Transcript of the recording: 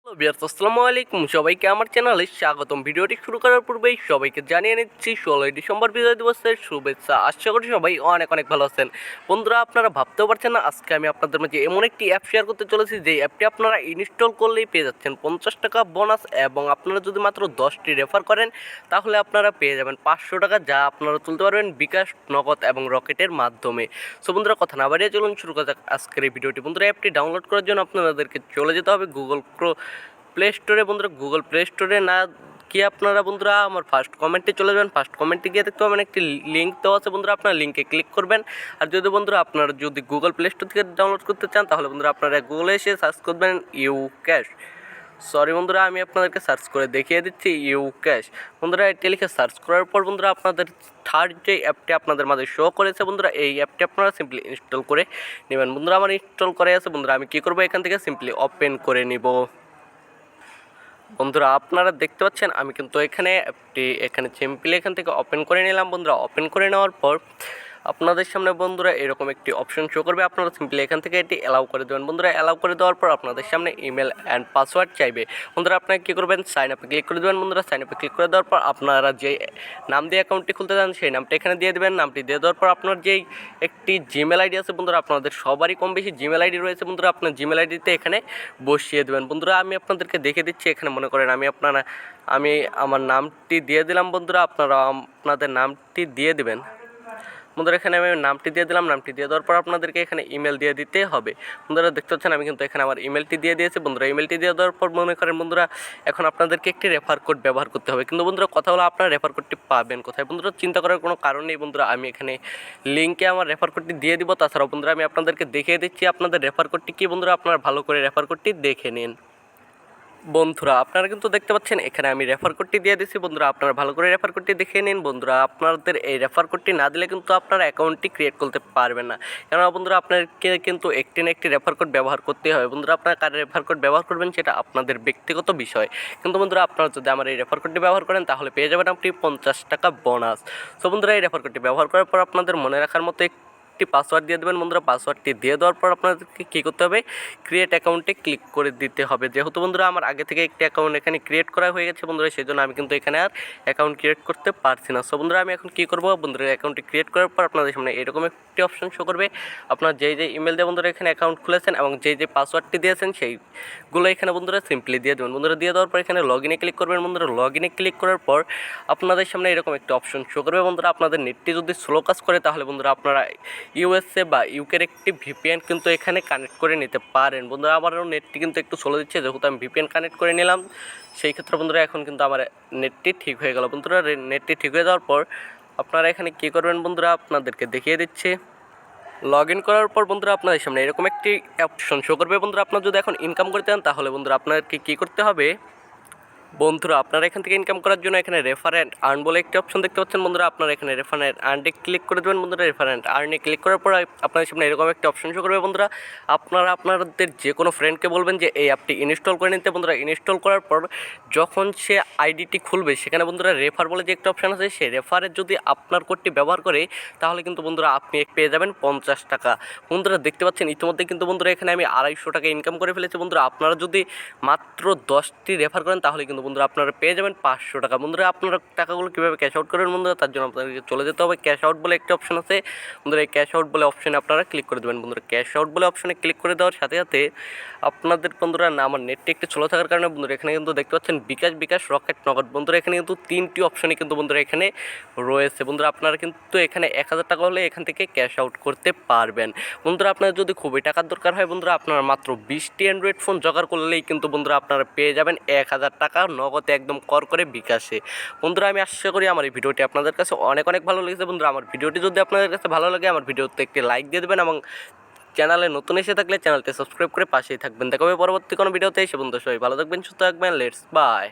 আসসালামু আলাইকুম, সবাইকে আমার চ্যানেলে স্বাগতম। ভিডিওটি শুরু করার পূর্বেই সবাইকে জানিয়ে নিচ্ছি 16ই ডিসেম্বর বিজয় দিবসের শুভেচ্ছা। আশা করি সবাই অনেক অনেক ভালো আছেন। বন্ধুরা, আপনারা ভাবতেও পারছেন না আজকে আমি আপনাদের মাঝে এমন একটি অ্যাপ শেয়ার করতে চলেছি যে অ্যাপটি আপনারা ইনস্টল করলেই পেয়ে যাচ্ছেন 50 টাকা বোনাস, এবং আপনারা যদি মাত্র 10টি রেফার করেন তাহলে আপনারা পেয়ে যাবেন 500 টাকা, যা আপনারা তুলতে পারবেন বিকাশ, নগদ এবং রকেটের মাধ্যমে। সো বন্ধুরা, কথা না বাড়িয়ে চলুন শুরু করা যাক আজকের এই ভিডিওটি। বন্ধুরা, অ্যাপটি ডাউনলোড করার জন্য আপনাদেরকে চলে যেতে হবে গুগল প্লে স্টোরে। বন্ধুরা, গুগল প্লে স্টোরে না গিয়ে আপনারা বন্ধুরা আমার ফার্স্ট কমেন্টে চলে যাবেন। ফার্স্ট কমেন্টে গিয়ে দেখতে পাবেন একটি লিঙ্ক দেওয়া আছে। বন্ধুরা, আপনার লিঙ্কে ক্লিক করবেন। আর যদি বন্ধুরা আপনারা যদি গুগল প্লে স্টোর থেকে ডাউনলোড করতে চান তাহলে বন্ধুরা আপনারা গুগলে এসে সার্চ করবেন ইউ ক্যাশ। সরি বন্ধুরা, আমি আপনাদেরকে সার্চ করে দেখিয়ে দিচ্ছি ইউ ক্যাশ। বন্ধুরা, এটি লিখে সার্চ করার পর বন্ধুরা আপনাদের থার্ড যে অ্যাপটি আপনাদের মাঝে শো করেছে, বন্ধুরা এই অ্যাপটি আপনারা সিম্পলি ইনস্টল করে নেবেন। বন্ধুরা, আমার ইনস্টল করা আছে। বন্ধুরা, আমি কী করবো, এখান থেকে সিম্পলি ওপেন করে নিব। বন্ধুরা, আপনারা দেখতে পাচ্ছেন আমি কিন্তু এখানে সিম্পলি এখান থেকে ওপেন করে নিলাম। বন্ধুরা, ওপেন করে নেওয়ার পর আপনাদের সামনে বন্ধুরা এরকম একটি অপশন শো করবে। আপনারা সিম্পলি এখান থেকে এটি অ্যালাউ করে দেবেন। বন্ধুরা, অ্যালাউ করে দেওয়ার পর আপনাদের সামনে ইমেল অ্যান্ড পাসওয়ার্ড চাইবে। বন্ধুরা, আপনারা কী করবেন, সাইন আপে ক্লিক করে দেবেন। বন্ধুরা, সাইন আপে ক্লিক করে দেওয়ার পর আপনারা যে নাম দিয়ে অ্যাকাউন্টটি খুলতে চান সেই নামটা এখানে দিয়ে দেবেন। নামটি দিয়ে দেওয়ার পর আপনার যেই একটি জিমেল আইডি আছে, বন্ধুরা আপনাদের সবারই কম বেশি জিমেল আইডি রয়েছে। বন্ধুরা, আপনার জিমেল আইডিতে এখানে বসিয়ে দেবেন। বন্ধুরা, আমি আপনাদেরকে দেখে দিচ্ছি। এখানে মনে করেন আমি আমার নামটি দিয়ে দিলাম। বন্ধুরা, আপনারা আপনাদের নামটি দিয়ে দেবেন। বন্ধুরা, এখানে আমি নামটি দিয়ে দিলাম। নামটি দিয়ে দেওয়ার পর আপনাদেরকে এখানে ইমেল দিয়ে দিতে হবে। বন্ধুরা, দেখতে পাচ্ছেন আমি কিন্তু এখানে আমার ইমেলটি দিয়ে দিয়েছি। বন্ধুরা, ইমেলটি দিয়ে দেওয়ার পর মনে করেন বন্ধুরা এখন আপনাদেরকে একটি রেফার কোড ব্যবহার করতে হবে। কিন্তু বন্ধুরা, কথা হলো আপনার রেফার কোডটি পাবেন কোথায়? বন্ধুরা, চিন্তা করার কোনো কারণ নেই। বন্ধুরা, আমি এখানে লিঙ্কে আমার রেফার কোডটি দিয়ে দিব। তাছাড়াও বন্ধুরা আমি আপনাদেরকে দেখিয়ে দিচ্ছি আপনাদের রেফার কোডটি কী। বন্ধুরা, আপনারা ভালো করে রেফার কোডটি দেখে নিন। বন্ধুরা, আপনারা কিন্তু দেখতে পাচ্ছেন এখানে আমি রেফার কোডটি দিয়ে দিচ্ছি। বন্ধুরা, আপনারা ভালো করে রেফার কোডটি দেখে নিন। বন্ধুরা, আপনাদের এই রেফার কোডটি না দিলে কিন্তু আপনার অ্যাকাউন্টটি ক্রিয়েট করতে পারবেন না। কেননা বন্ধুরা আপনাদেরকে কিন্তু একটি না একটি রেফার কোড ব্যবহার করতেই হবে। বন্ধুরা, আপনারা কার রেফার কোড ব্যবহার করবেন সেটা আপনাদের ব্যক্তিগত বিষয়। কিন্তু বন্ধুরা, আপনারা যদি আমার এই রেফার কোডটি ব্যবহার করেন তাহলে পেয়ে যাবেন আপনি 50 টাকা বোনাস। সো বন্ধুরা, এই রেফার কোডটি ব্যবহার করার পর আপনাদের মনে রাখার মতো একটি পাসওয়ার্ড দিয়ে দেবেন। বন্ধুরা, পাসওয়ার্ডটি দিয়ে দেওয়ার পর আপনাদেরকে কী করতে হবে, ক্রিয়েট অ্যাকাউন্টে ক্লিক করে দিতে হবে। যেহেতু বন্ধুরা আমার আগে থেকে একটি অ্যাকাউন্ট এখানে ক্রিয়েট করা হয়ে গেছে বন্ধুরা, সেই জন্য আমি কিন্তু এখানে আর অ্যাকাউন্ট ক্রিয়েট করতে পারছি না। সো বন্ধুরা, আমি এখন কী করবো, বন্ধুরা অ্যাকাউন্টটি ক্রিয়েট করার পর আপনাদের সামনে এরকম একটি অপশন শো করবে। আপনার যেই ইমেল দিয়ে বন্ধুরা এখানে অ্যাকাউন্ট খুলেছেন এবং যে পাসওয়ার্ডটি দিয়েছেন সেইগুলো এখানে বন্ধুরা সিম্পলি দিয়ে দেবেন। বন্ধুরা, দিয়ে দেওয়ার পর এখানে লগ ইনে ক্লিক করবেন। বন্ধুরা, লগ ইনে ক্লিক করার পর আপনাদের সামনে এরকম একটি অপশন শো করবে। বন্ধুরা, আপনাদের নেটটি যদি স্লো কাজ করে তাহলে বন্ধুরা আপনারা ইউএসএ বা ইউকের একটি ভিপিএন কিন্তু এখানে কানেক্ট করে নিতে পারেন। বন্ধুরা, আমারও নেটটি কিন্তু একটু স্লো দিচ্ছে, যেহেতু আমি ভিপিএন কানেক্ট করে নিলাম। সেই ক্ষেত্রে বন্ধুরা এখন কিন্তু আমার নেটটি ঠিক হয়ে গেল। বন্ধুরা, নেটটি ঠিক হয়ে যাওয়ার পর আপনারা এখানে কী করবেন, বন্ধুরা আপনাদেরকে দেখিয়ে দিচ্ছি। লগ ইন করার পর বন্ধুরা আপনাদের সামনে এরকম একটি অপশন শো করবে। বন্ধুরা, আপনারা যদি এখন ইনকাম করতে চান তাহলে বন্ধুরা আপনাদেরকে কী করতে হবে, বন্ধুরা আপনারা এখান থেকে ইনকাম করার জন্য এখানে রেফার অ্যান্ড আর্ন বলে একটি অপশন দেখতে পাচ্ছেন। বন্ধুরা, আপনারা এখানে রেফার অ্যান্ড আর্নে ক্লিক করে দেবেন। বন্ধুরা, রেফার অ্যান্ড আর্নে ক্লিক করার পর আপনাদের সামনে এরকম একটা অপশন শো করবে। বন্ধুরা, আপনারা আপনাদের যে কোনো ফ্রেন্ডকে বলবেন যে এই অ্যাপটি ইনস্টল করে নিতে। বন্ধুরা, ইনস্টল করার পর যখন সে আইডিটি খুলবে সেখানে বন্ধুরা রেফার বলে যে একটা অপশন আছে, সেই রেফারের যদি আপনার কোডটি ব্যবহার করে তাহলে কিন্তু বন্ধুরা আপনি পেয়ে যাবেন 50 টাকা। বন্ধুরা, দেখতে পাচ্ছেন ইতিমধ্যে কিন্তু বন্ধুরা এখানে আমি 250 টাকা ইনকাম করে ফেলেছি। বন্ধুরা, আপনারা যদি মাত্র 10টি রেফার করেন তাহলে কিন্তু বন্ধুরা আপনারা পেয়ে যাবেন 500 টাকা। বন্ধুরা, আপনারা টাকাগুলো কীভাবে ক্যাশ আউট করবেন, বন্ধুরা তার জন্য আপনাদেরকে চলে যেতে হবে ক্যাশ আউট বলে একটি অপশন আছে। বন্ধুরা, এই ক্যাশ আউট বলে অপশনে আপনারা ক্লিক করে দেবেন। বন্ধুরা, ক্যাশ আউট বলে অপশনে ক্লিক করে দেওয়ার সাথে সাথে আপনাদের বন্ধুরা আমার নেটটি একটু স্লো থাকার কারণে বন্ধুরা এখানে কিন্তু দেখতে পাচ্ছেন বিকাশ, রকেট, নগদ। বন্ধুরা, এখানে কিন্তু 3টি অপশনই কিন্তু বন্ধুরা এখানে রয়েছে। বন্ধুরা, আপনারা কিন্তু এখানে 1000 টাকা হলে এখান থেকে ক্যাশ আউট করতে পারবেন। বন্ধুরা, আপনার যদি খুবই টাকার দরকার হয় বন্ধুরা আপনারা মাত্র 20টি অ্যান্ড্রয়েড ফোন জোগাড় করলেই কিন্তু বন্ধুরা আপনারা পেয়ে যাবেন 1000 টাকা নগদ একদম কর করে বিকাশে। বন্ধুরা, আমি আশা করি আমার এই ভিডিওটি আপনাদের কাছে অনেক অনেক ভালো লেগেছে। বন্ধুরা, আমার ভিডিওটি যদি আপনাদের কাছে ভালো লাগে আমার ভিডিওতে একটি লাইক দিয়ে দেবেন এবং চ্যানেলে নতুন এসে থাকলে চ্যানেলটি সাবস্ক্রাইব করে পাশেই থাকবেন। দেখা হবে পরবর্তী কোনো ভিডিওতে। সে বন্ধু সবাই ভালো থাকবেন, সুস্থ থাকবেন। Let's by.